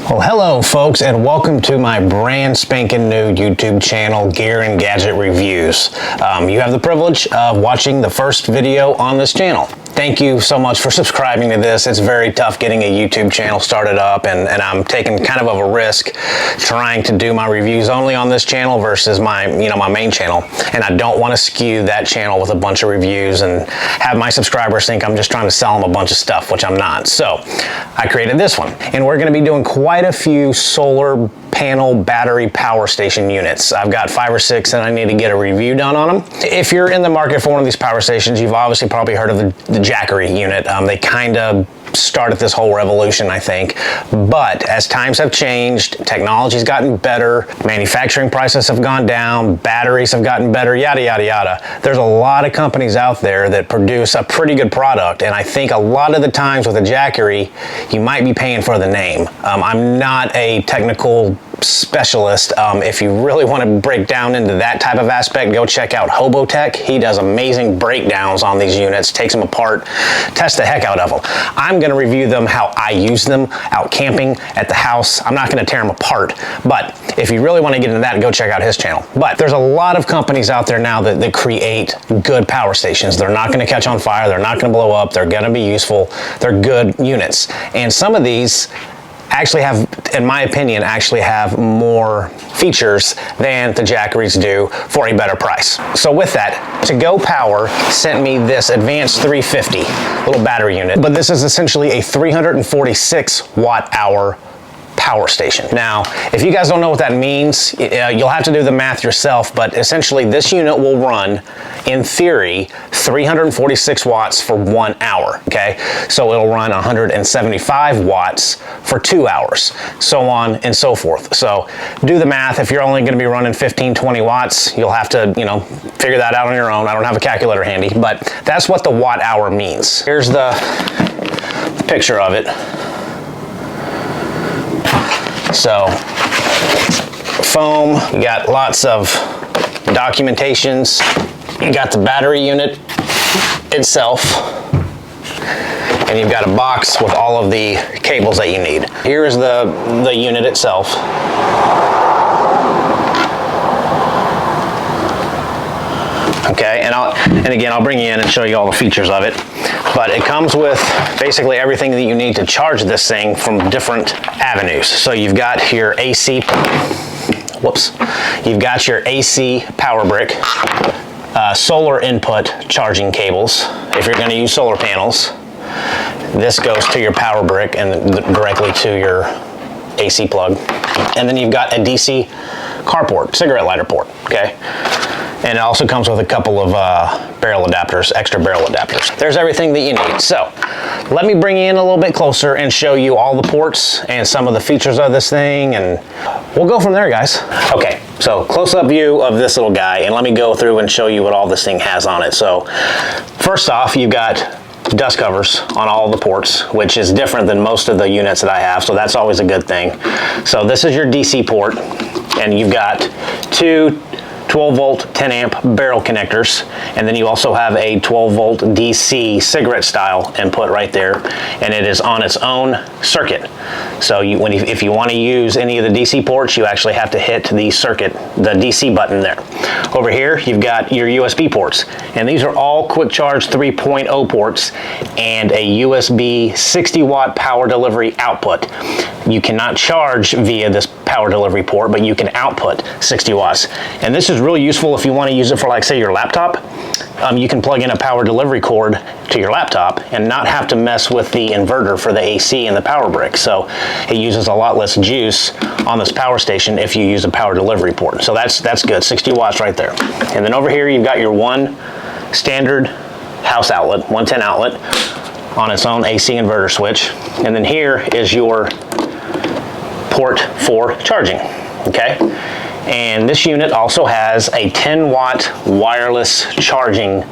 Well, hello folks, and welcome to my brand spanking new YouTube channel, Gear and Gadget Reviews. You have the privilege of watching the first video on this channel. Thank you so much for subscribing to this. It's very tough getting a YouTube channel started up, and I'm taking kind of a risk trying to do my reviews only on this channel versus my main channel. And I don't want to skew that channel with a bunch of reviews and have my subscribers think I'm just trying to sell them a bunch of stuff, which I'm not. So I created this one, and we're going to be doing quite a few solar panel battery power station units. I've got 5 or 6 and I need to get a review done on them. If you're in the market for one of these power stations, you've obviously probably heard of the Jackery unit. They kind of started this whole revolution, I think. But as times have changed, technology's gotten better, manufacturing prices have gone down, batteries have gotten better, yada, yada, yada. There's a lot of companies out there that produce a pretty good product, and I think a lot of the times with a Jackery, you might be paying for the name. I'm not a technical specialist. If you really want to break down into that type of aspect, go check out Hobotech. He does amazing breakdowns on these units, takes them apart, tests the heck out of them. I'm going to review them how I use them out camping at the house. I'm not going to tear them apart, but if you really want to get into that, go check out his channel. But there's a lot of companies out there now that create good power stations. They're not going to catch on fire. They're not going to blow up. They're going to be useful. They're good units. And some of these actually have, in my opinion, have more features than the Jackeries do for a better price. So with that, Togo Power sent me this Advanced 350 little battery unit, but this is essentially a 346 watt hour power station. Now, if you guys don't know what that means, you'll have to do the math yourself, but essentially this unit will run, in theory, 346 watts for 1 hour, okay? So it'll run 175 watts for 2 hours, so on and so forth. So do the math. If you're only gonna be running 15, 20 watts, you'll have to, figure that out on your own. I don't have a calculator handy, but that's what the watt hour means. Here's the picture of it. So, foam, you got lots of documentations, you got the battery unit itself, and you've got a box with all of the cables that you need. Here is the unit itself. Okay, and again, I'll bring you in and show you all the features of it. But it comes with basically everything that you need to charge this thing from different avenues. So you've got your AC, you've got your AC power brick, solar input charging cables. If you're going to use solar panels, this goes to your power brick and directly to your AC plug. And then you've got a DC car port, cigarette lighter port, okay? And it also comes with a couple of barrel adapters, extra barrel adapters. There's everything that you need. So let me bring you in a little bit closer and show you all the ports and some of the features of this thing, and we'll go from there, guys. Okay, so close-up view of this little guy, and let me go through and show you what all this thing has on it. So first off, you've got dust covers on all the ports, which is different than most of the units that I have, so that's always a good thing. So this is your DC port, and you've got two 12-volt, 10-amp barrel connectors, and then you also have a 12-volt DC cigarette style input right there, and it is on its own circuit. So if you want to use any of the DC ports, you actually have to hit the circuit, the DC button there. Over here, you've got your USB ports, and these are all quick charge 3.0 ports and a USB 60-watt power delivery output. You cannot charge via this power delivery port, but you can output 60 watts. And this is really useful if you want to use it for, like, say, your laptop. You can plug in a power delivery cord to your laptop and not have to mess with the inverter for the AC and the power brick. So it uses a lot less juice on this power station if you use a power delivery port. So that's good, 60 watts right there. And then over here, you've got your one standard house outlet, 110 outlet on its own AC inverter switch. And then here is your port for charging, okay? And this unit also has a 10-watt wireless charging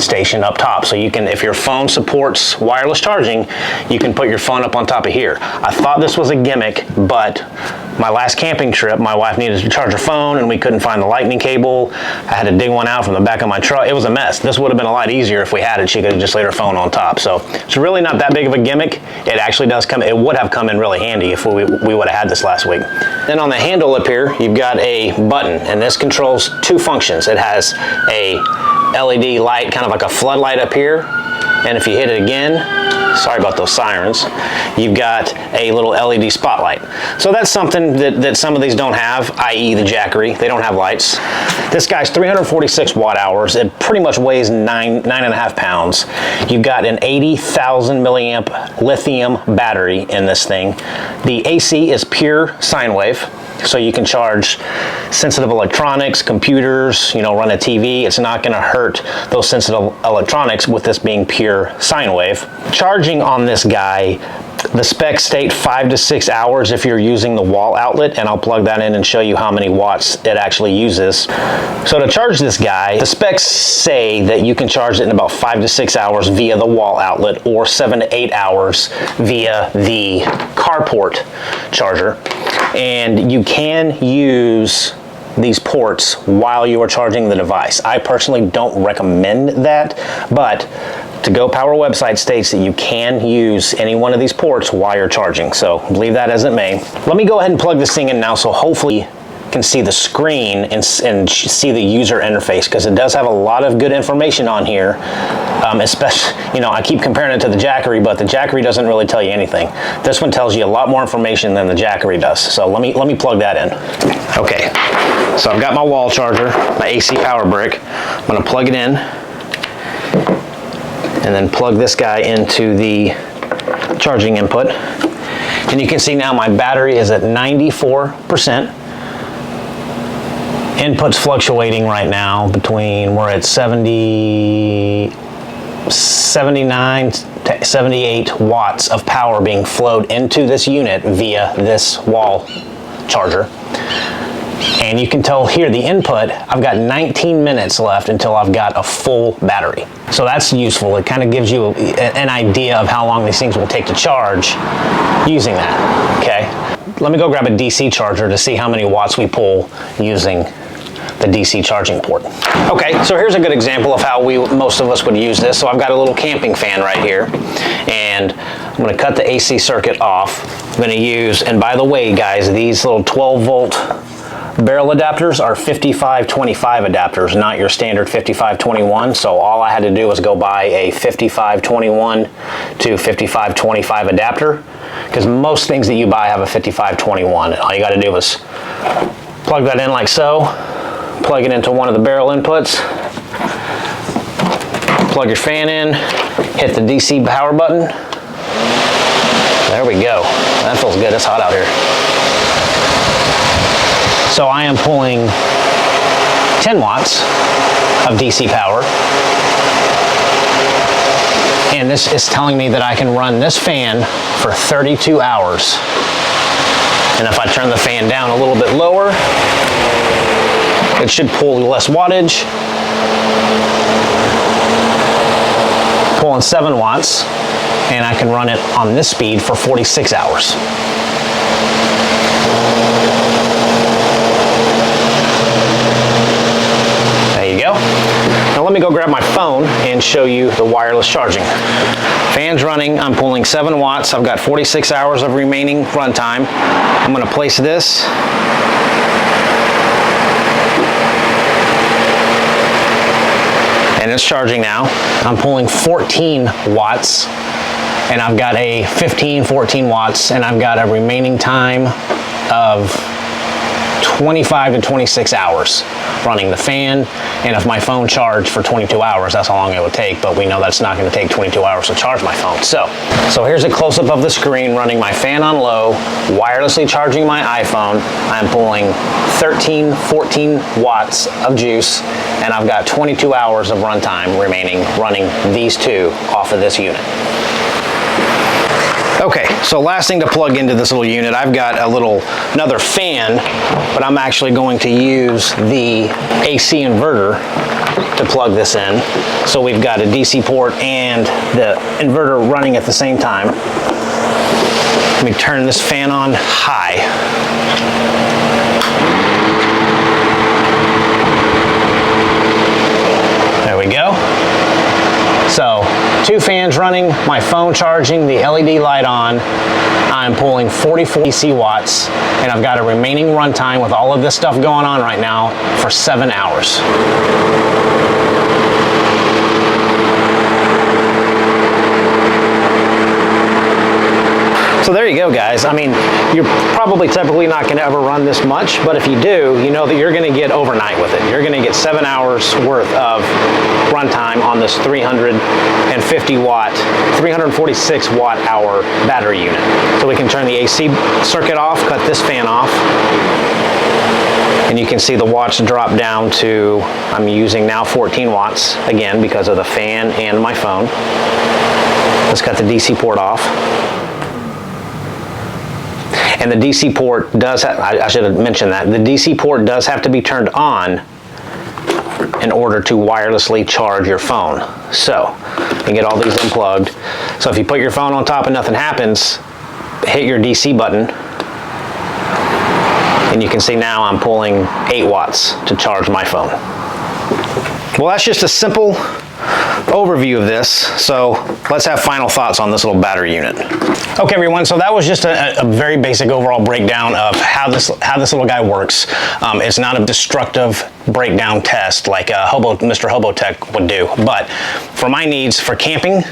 station up top. So you can, if your phone supports wireless charging, you can put your phone up on top of here. I thought this was a gimmick, but my last camping trip, my wife needed to charge her phone and we couldn't find the lightning cable. I had to dig one out from the back of my truck. It was a mess. This would have been a lot easier if we had it. She could have just laid her phone on top. So it's really not that big of a gimmick. It actually does come, it would have come in really handy if we would have had this last week. Then on the handle up here, you've got a button, and this controls two functions. It has a LED light, kind of like a floodlight up here, and if you hit it again, sorry about those sirens, you've got a little LED spotlight. So that's something that some of these don't have, i.e. the Jackery. They don't have lights. This guy's 346 watt hours. It pretty much weighs 9.5 pounds. You've got an 80,000 milliamp lithium battery in this thing. The AC is pure sine wave. So you can charge sensitive electronics, computers, run a TV. It's not gonna hurt those sensitive electronics with this being pure sine wave. Charging on this guy, the specs state 5 to 6 hours if you're using the wall outlet, and I'll plug that in and show you how many watts it actually uses. So to charge this guy, the specs say that you can charge it in about 5 to 6 hours via the wall outlet, or 7 to 8 hours via the carport charger. And you can use these ports while you are charging the device. I personally don't recommend that, but Togo Power website states that you can use any one of these ports while you're charging. So leave that as it may. Let me go ahead and plug this thing in now, so hopefully you can see the screen and see the user interface, because it does have a lot of good information on here. Especially, I keep comparing it to the Jackery, but the Jackery doesn't really tell you anything. This one tells you a lot more information than the Jackery does. So let me plug that in. Okay, so I've got my wall charger, my AC power brick. I'm gonna plug it in, and then plug this guy into the charging input. And you can see now my battery is at 94%. Input's fluctuating right now between, we're at 79 to 78 watts of power being flowed into this unit via this wall charger. And you can tell here the input, I've got 19 minutes left until I've got a full battery. So that's useful. It kind of gives you an idea of how long these things will take to charge using that, okay? Let me go grab a DC charger to see how many watts we pull using the DC charging port. Okay, so here's a good example of how most of us would use this. So I've got a little camping fan right here, and I'm gonna cut the AC circuit off. I'm gonna use, and by the way guys, these little 12-volt barrel adapters are 5525 adapters, not your standard 5521. So all I had to do was go buy a 5521 to 5525 adapter, because most things that you buy have a 5521. All you gotta do is plug that in like so, plug it into one of the barrel inputs, plug your fan in, hit the DC power button. There we go. That feels good. It's hot out here. So I am pulling 10 watts of DC power. And this is telling me that I can run this fan for 32 hours. And if I turn the fan down a little bit lower, it should pull less wattage. Pulling 7 watts, and I can run it on this speed for 46 hours. There you go. Now let me go grab my phone and show you the wireless charging. Fan's running, I'm pulling 7 watts. I've got 46 hours of remaining runtime. I'm gonna place this. And it's charging now. I'm pulling 14 watts, and I've got a 14 watts, and I've got a remaining time of 25 to 26 hours running the fan. And if my phone charged for 22 hours, that's how long it would take, but we know that's not gonna take 22 hours to charge my phone. So here's a close-up of the screen running my fan on low, wirelessly charging my iPhone. I'm pulling 14 watts of juice, and I've got 22 hours of runtime remaining running these two off of this unit. Okay, so last thing to plug into this little unit, I've got another fan, but I'm actually going to use the AC inverter to plug this in. So we've got a DC port and the inverter running at the same time. Let me turn this fan on high. There we go. So 2 fans running, my phone charging, the LED light on. I'm pulling 44 DC watts, and I've got a remaining runtime with all of this stuff going on right now for 7 hours. So there you go, guys. I mean, you're probably typically not going to ever run this much, but if you do, you know that you're going to get overnight with it. You're going to get 7 hours worth of runtime on this 350 watt, 346 watt hour battery unit. So we can turn the AC circuit off, cut this fan off, and you can see the watts drop down to, I'm using now 14 watts, again, because of the fan and my phone. Let's cut the DC port off. And the DC port does have, I should have mentioned that, the DC port does have to be turned on in order to wirelessly charge your phone. So, you get all these unplugged. So if you put your phone on top and nothing happens, hit your DC button, and you can see now I'm pulling 8 watts to charge my phone. Well, that's just a simple overview of this. So let's have final thoughts on this little battery unit. Okay, everyone, so that was just a very basic overall breakdown of how this little guy works. It's not a destructive breakdown test like Mr. Hobotech would do, but for my needs for camping,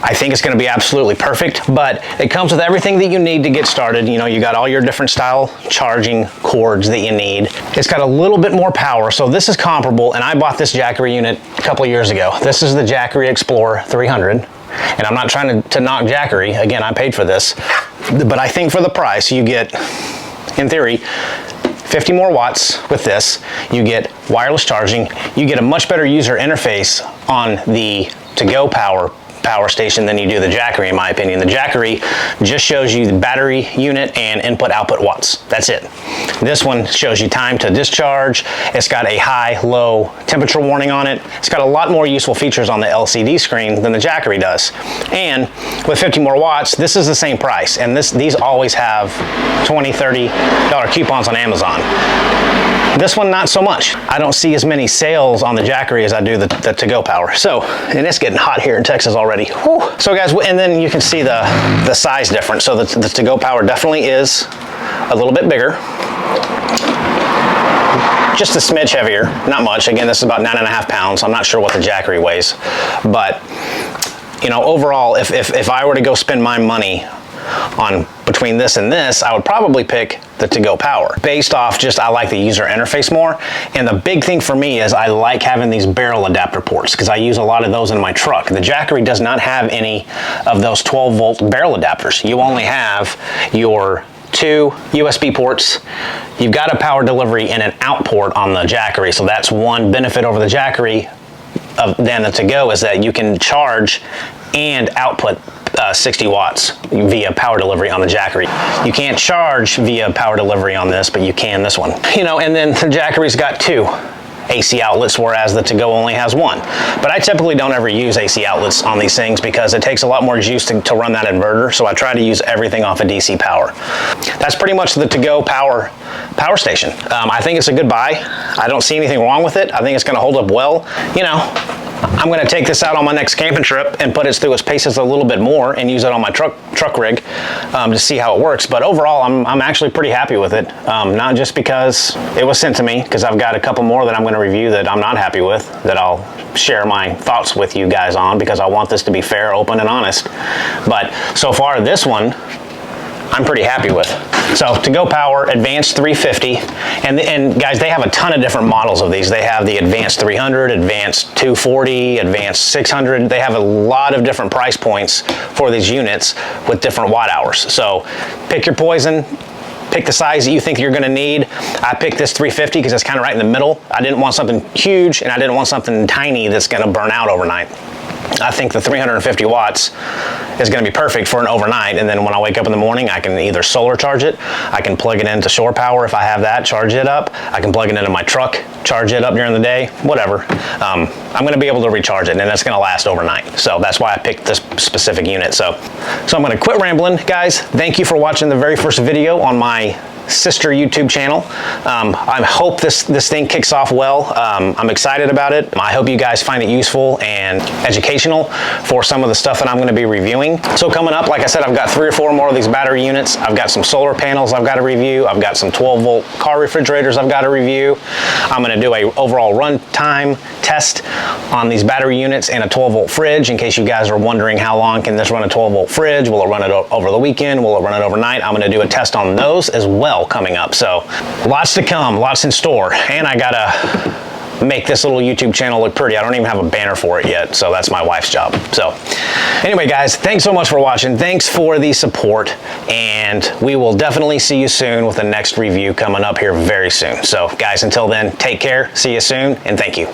I think it's going to be absolutely perfect, but it comes with everything that you need to get started. You know, you got all your different style charging cords that you need. It's got a little bit more power, so this is comparable, and I bought this Jackery unit a couple of years ago. This is the Jackery Explorer 300, and I'm not trying to knock Jackery. Again, I paid for this, but I think for the price, you get, in theory, 50 more watts with this. You get wireless charging. You get a much better user interface on the Togo Power station than you do the Jackery, in my opinion. The Jackery just shows you the battery unit and input-output watts. That's it. This one shows you time to discharge. It's got a high-low temperature warning on it. It's got a lot more useful features on the LCD screen than the Jackery does. And with 50 more watts, this is the same price. And these always have $20, $30 coupons on Amazon. This one, not so much. I don't see as many sales on the Jackery as I do the Togo Power. So, and it's getting hot here in Texas already. Whew. So guys, and then you can see the size difference. So the Togo Power definitely is a little bit bigger. Just a smidge heavier, not much. Again, this is about 9.5 pounds. I'm not sure what the Jackery weighs, but you know, overall, if I were to go spend my money on between this and this, I would probably pick the Togo Power. Based off just, I like the user interface more. And the big thing for me is I like having these barrel adapter ports because I use a lot of those in my truck. The Jackery does not have any of those 12-volt barrel adapters. You only have your 2 USB ports. You've got a power delivery and an out port on the Jackery. So that's one benefit over the Jackery than the Togo, is that you can charge and output 60 watts via power delivery on the Jackery. You can't charge via power delivery on this, but you can this one. You know, and then the Jackery's got 2 AC outlets, whereas the Togo only has 1. But I typically don't ever use AC outlets on these things because it takes a lot more juice to run that inverter, so I try to use everything off of DC power. That's pretty much the Togo Power station. I think it's a good buy. I don't see anything wrong with it. I think it's going to hold up well. You know, I'm going to take this out on my next camping trip and put it through its paces a little bit more and use it on my truck rig to see how it works. But overall, I'm actually pretty happy with it. Not just because it was sent to me, because I've got a couple more that I'm going to review that I'm not happy with, that I'll share my thoughts with you guys on, because I want this to be fair, open, and honest. But so far, this one, I'm pretty happy with. So Togo Power Advanced 350, and guys, they have a ton of different models of these. They have the Advanced 300, Advanced 240, Advanced 600. They have a lot of different price points for these units with different watt hours. So pick your poison. Pick the size that you think you're gonna need. I picked this 350 because it's kind of right in the middle. I didn't want something huge and I didn't want something tiny that's gonna burn out overnight. I think the 350 watts is going to be perfect for an overnight. And then when I wake up in the morning, I can either solar charge it, I can plug it into shore power if I have that, charge it up, I can plug it into my truck, charge it up during the day, whatever. I'm going to be able to recharge it, and that's going to last overnight. So that's why I picked this specific unit. So I'm going to quit rambling, guys. Thank you for watching the very first video on my sister YouTube channel. I hope this thing kicks off well. I'm excited about it. I hope you guys find it useful and educational for some of the stuff that I'm going to be reviewing. So coming up, like I said, I've got 3 or 4 more of these battery units. I've got some solar panels I've got to review. I've got some 12-volt car refrigerators I've got to review. I'm going to do a overall run time test on these battery units and a 12-volt fridge, in case you guys are wondering how long can this run a 12-volt fridge. Will it run it over the weekend? Will it run it overnight? I'm going to do a test on those as well coming up. So lots to come, lots in store, and I gotta make this little YouTube channel look pretty. I don't even have a banner for it yet, so that's my wife's job. So anyway, guys, thanks so much for watching. Thanks for the support, and we will definitely see you soon with the next review coming up here very soon. So guys, until then, take care, see you soon, and thank you.